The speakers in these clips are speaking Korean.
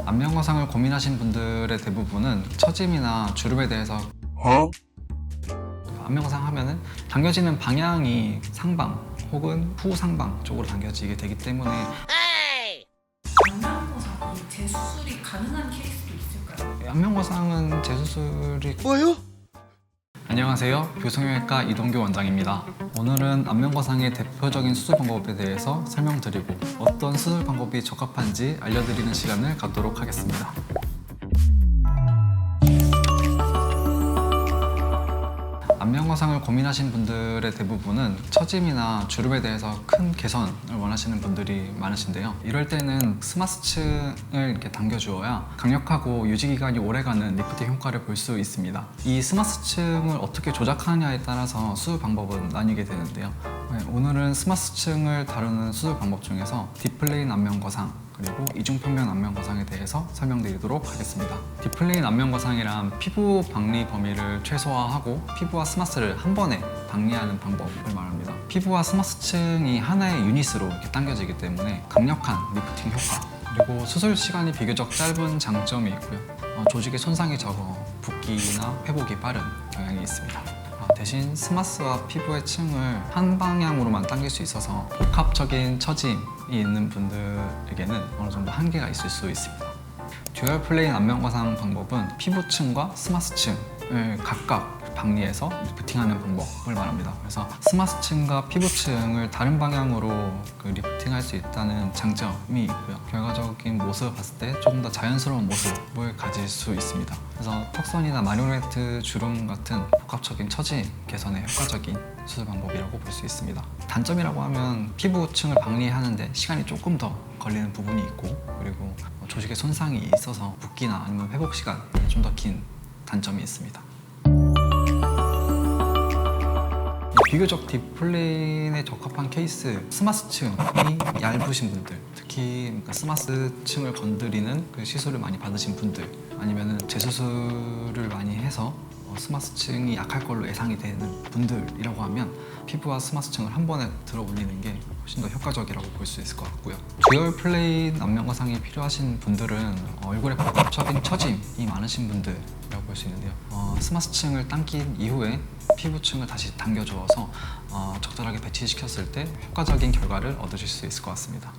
안면 거상을 고민하신 분들의 대부분은 처짐이나 주름에 대해서 안면 거상 하면은 당겨지는 방향이 상방 혹은 후상방 쪽으로 당겨지게 되기 때문에 안면 거상이 재수술이 가능한 케이스도 있을까요? 안면 거상은 재수술이 뭐요? 안녕하세요. 교성형외과 이동규 원장입니다. 오늘은 안면 거상의 대표적인 수술 방법에 대해서 설명드리고 어떤 수술 방법이 적합한지 알려드리는 시간을 갖도록 하겠습니다. 안면 거상을 고민하신 분들의 대부분은 처짐이나 주름에 대해서 큰 개선을 원하시는 분들이 많으신데요. 이럴 때는 스마스층을 이렇게 당겨주어야 강력하고 유지기간이 오래가는 리프팅 효과를 볼 수 있습니다. 이 스마스층을 어떻게 조작하느냐에 따라서 수술 방법은 나뉘게 되는데요. 오늘은 스마스층을 다루는 수술 방법 중에서 딥플레인 안면 거상 그리고 이중평면 안면 거상에 대해서 설명드리도록 하겠습니다. 딥플레인 안면 거상이란 피부 박리 범위를 최소화하고 피부와 스마스를 한 번에 박리하는 방법을 말합니다. 피부와 스마스층이 하나의 유닛으로 이렇게 당겨지기 때문에 강력한 리프팅 효과 그리고 수술 시간이 비교적 짧은 장점이 있고요. 조직의 손상이 적어 붓기나 회복이 빠른 경향이 있습니다. 대신 스마스와 피부의 층을 한 방향으로만 당길 수 있어서 복합적인 처짐이 있는 분들에게는 어느 정도 한계가 있을 수 있습니다. 듀얼 플레인 안면 거상 방법은 피부층과 스마스층을 각각 박리해서 리프팅하는 방법을 말합니다. 그래서 스마스층과 피부층을 다른 방향으로 리프팅할 수 있다는 장점이 있고요. 결과적인 모습을 봤을 때 조금 더 자연스러운 모습을 가질 수 있습니다. 그래서 턱선이나 마리오네트 주름 같은 복합적인 처짐 개선에 효과적인 수술 방법이라고 볼 수 있습니다. 단점이라고 하면 피부층을 박리하는데 시간이 조금 더 걸리는 부분이 있고 그리고 조직의 손상이 있어서 붓기나 아니면 회복 시간이 좀 더 긴 단점이 있습니다. 비교적 딥플레인에 적합한 케이스 스마스층이 얇으신 분들 특히 스마스층을 건드리는 그 시술을 많이 받으신 분들 아니면 재수술을 많이 해서 스마스층이 약할 걸로 예상이 되는 분들이라고 하면 피부와 스마스층을 한 번에 들어 올리는 게 훨씬 더 효과적이라고 볼 수 있을 것 같고요. 듀얼 플레인 안면 거상이 필요하신 분들은 얼굴에 복합적인 처짐이 많으신 분들이라고 볼 수 있는데요. 스마스층을 당긴 이후에 피부층을 다시 당겨주어서 적절하게 배치시켰을 때 효과적인 결과를 얻으실 수 있을 것 같습니다.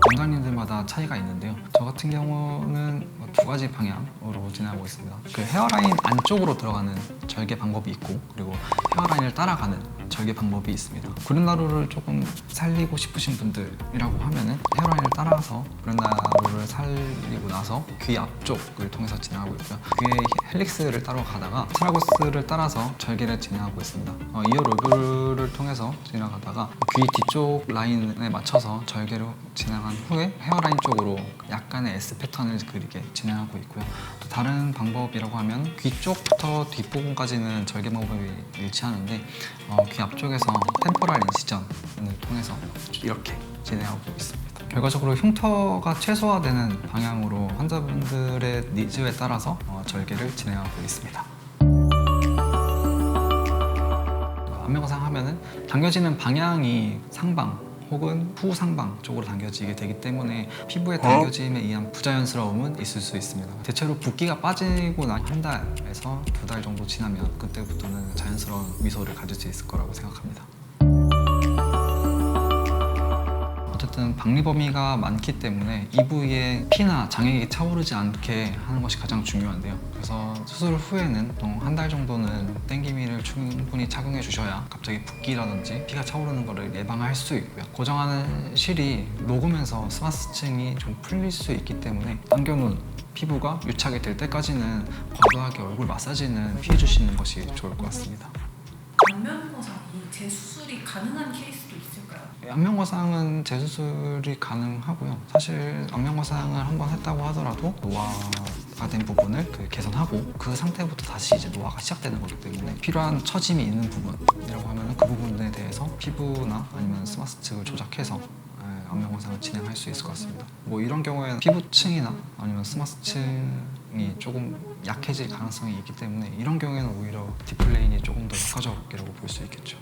원장님들마다 차이가 있는데요. 저 같은 경우는 두 가지 방향으로 진행하고 있습니다. 그 헤어라인 안쪽으로 들어가는 절개 방법이 있고 그리고 헤어라인을 따라가는 절개 방법이 있습니다. 구렛나루를 조금 살리고 싶으신 분들이라고 하면은 헤어라인을 따라서 구렛나루를 살리고 나서 귀 앞쪽을 통해서 진행하고 있고요. 귀에 헬릭스를 따라가다가 트라고스를 따라서 절개를 진행하고 있습니다. 이어 로브를 통해서 지나가다가 귀 뒤쪽 라인에 맞춰서 절개를 진행한 후에 헤어라인 쪽으로 약간의 S 패턴을 그리게 진행하고 있고요. 또 다른 방법이라고 하면 귀 쪽부터 뒷부분까지는 절개 방법이 일치하는데 귀 앞쪽에서 템포럴 인시전을 통해서 이렇게 진행하고 있습니다. 결과적으로 흉터가 최소화되는 방향으로 환자분들의 니즈에 따라서 절개를 진행하고 있습니다. 안면 거상 하면은 당겨지는 방향이 상방 혹은 후상방 쪽으로 당겨지게 되기 때문에 피부의 당겨짐에 의한 부자연스러움은 있을 수 있습니다. 대체로 붓기가 빠지고 난 한 달에서 두 달 정도 지나면 그때부터는 자연스러운 미소를 가질 수 있을 거라고 생각합니다. 어쨌든 박리 범위가 많기 때문에 이 부위에 피나 장액이 차오르지 않게 하는 것이 가장 중요한데요. 그래서 수술 후에는 보통 한 달 정도는 땡기미를 충분히 착용해 주셔야 갑자기 붓기라든지 피가 차오르는 것을 예방할 수 있고요. 고정하는 실이 녹으면서 스마스층이 좀 풀릴 수 있기 때문에 당겨놓은 피부가 유착이 될 때까지는 과도하게 얼굴 마사지는 피해 주시는 것이 좋을 것 같습니다. 안면 거상이 재수술이 가능한 케이스도 있을까요? 안면 거상은 재수술이 가능하고요. 사실 안면 거상을 한번 했다고 하더라도 노화가 된 부분을 개선하고 그 상태부터 다시 이제 노화가 시작되는 거기 때문에 필요한 처짐이 있는 부분이라고 하면 그 부분에 대해서 피부나 아니면 스마스층을 조작해서 안면 거상을 진행할 수 있을 것 같습니다. 이런 경우에는 피부층이나 아니면 스마스층이 조금 약해질 가능성이 있기 때문에 이런 경우에는 오히려 딥플레인이 조금 더 효과적이라고 볼 수 있겠죠.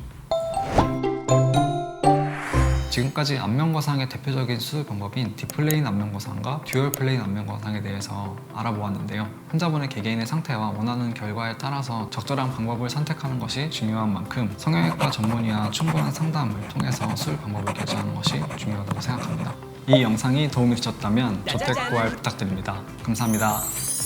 지금까지 안면거상의 대표적인 수술 방법인 딥플레인 안면거상과 듀얼 플레인 안면거상에 대해서 알아보았는데요. 환자분의 개개인의 상태와 원하는 결과에 따라서 적절한 방법을 선택하는 것이 중요한 만큼 성형외과 전문의와 충분한 상담을 통해서 수술 방법을 결정하는 것이 중요하다고 생각합니다. 이 영상이 도움이 되셨다면 저택 구할 부탁드립니다. 감사합니다.